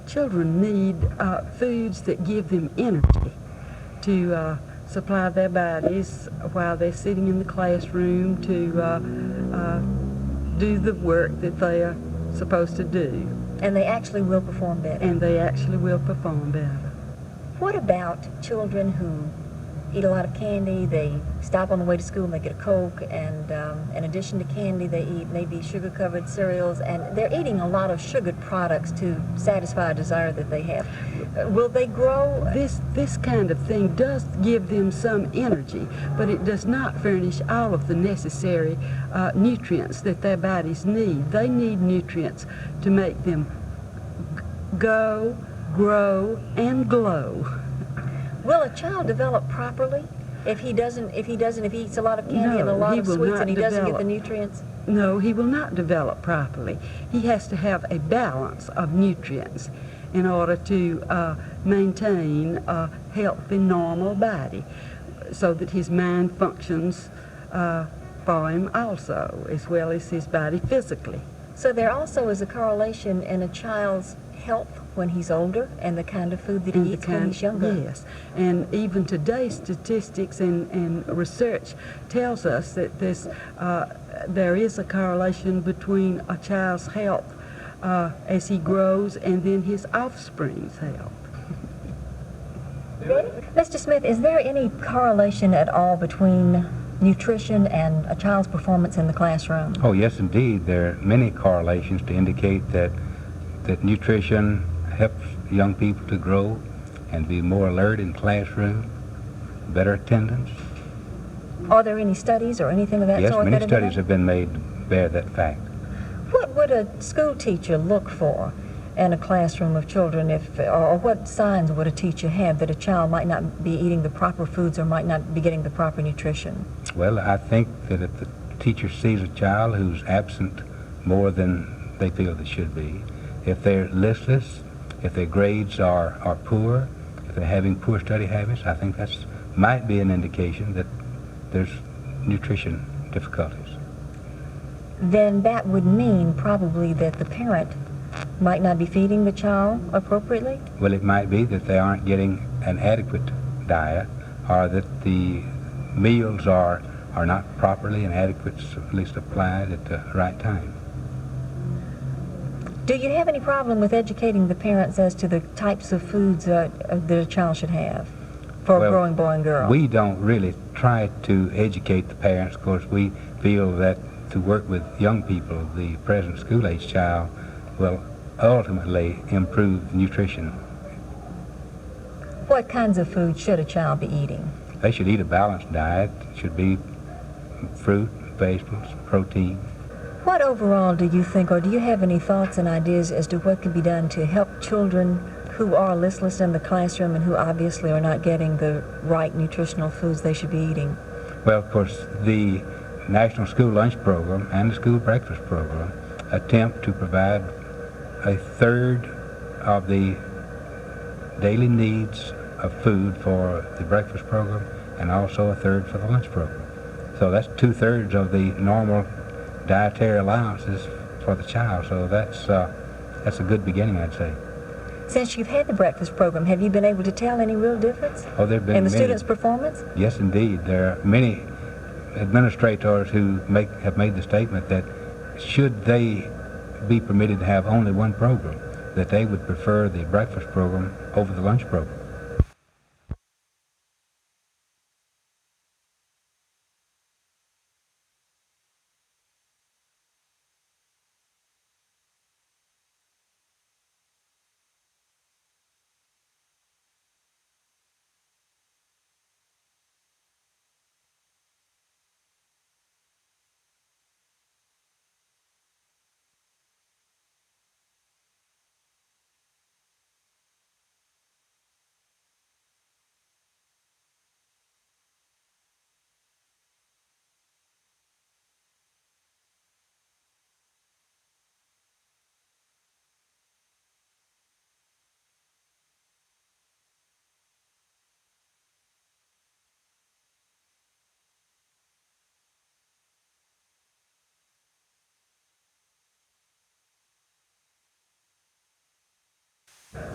children need foods that give them energy to supply their bodies while they're sitting in the classroom to do the work that they are supposed to do. And they actually will perform better. And they actually will perform better. What about children who eat a lot of candy? They stop on the way to school and they get a Coke, and in addition to candy, they eat maybe sugar-covered cereals, and they're eating a lot of sugared products to satisfy a desire that they have. Will they grow? This kind of thing does give them some energy, but it does not furnish all of the necessary nutrients that their bodies need. They need nutrients to make them go, grow, and glow. Will a child develop properly if he eats a lot of candy and a lot of sweets and he doesn't get the nutrients? No, he will not develop properly. He has to have a balance of nutrients in order to maintain a healthy, normal body, so that his mind functions for him also, as well as his body physically. So there also is a correlation in a child's health when he's older and the kind of food that he eats when he's younger. Yes, and even today statistics and research tells us that there is a correlation between a child's health as he grows and then his offspring's health. Mr. Smith, is there any correlation at all between nutrition and a child's performance in the classroom? Oh, yes, indeed. There are many correlations to indicate that nutrition helps young people to grow and be more alert in classroom, better attendance. Are there any studies or anything of that yes, sort? Yes, many studies have been made to bear that fact. What would a school teacher look for in a classroom of children, or what signs would a teacher have that a child might not be eating the proper foods or might not be getting the proper nutrition? Well, I think that if the teacher sees a child who's absent more than they feel they should be, if they're listless, if their grades are poor, if they're having poor study habits, I think that might be an indication that there's nutrition difficulties. Then that would mean probably that the parent might not be feeding the child appropriately? Well, it might be that they aren't getting an adequate diet, or that the meals are not properly and adequately supplied at the right time. Do you have any problem with educating the parents as to the types of foods that a child should have for a growing boy and girl? We don't really try to educate the parents. Of course, we feel that to work with young people, the present school-age child will ultimately improve nutrition. What kinds of food should a child be eating? They should eat a balanced diet. It should be fruit, vegetables, protein. What overall do you think, or do you have any thoughts and ideas as to what can be done to help children who are listless in the classroom and who obviously are not getting the right nutritional foods they should be eating? Well, of course, the National School Lunch Program and the School Breakfast Program attempt to provide a third of the daily needs of food for the breakfast program and also a third for the lunch program. So that's 2/3 of the normal dietary allowances for the child, so that's a good beginning, I'd say. Since you've had the breakfast program, have you been able to tell any real difference in the students' performance? Yes, indeed. There are many administrators who have made the statement that should they be permitted to have only one program, that they would prefer the breakfast program over the lunch program.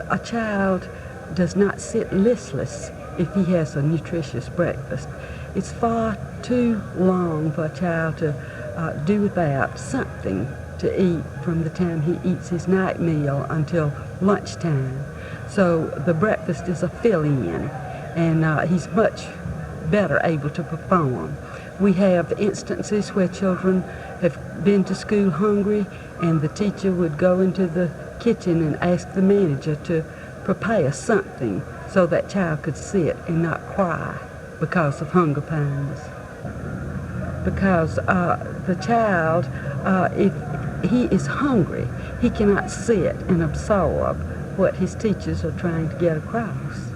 a child does not sit listless if he has a nutritious breakfast. It's far too long for a child to do without something to eat from the time he eats his night meal until lunchtime. So the breakfast is a fill-in, and he's much better able to perform. We have instances where children have been to school hungry, and the teacher would go into the kitchen and ask the manager to prepare something so that child could sit and not cry because of hunger pangs. Because the child, if he is hungry, he cannot sit and absorb what his teachers are trying to get across.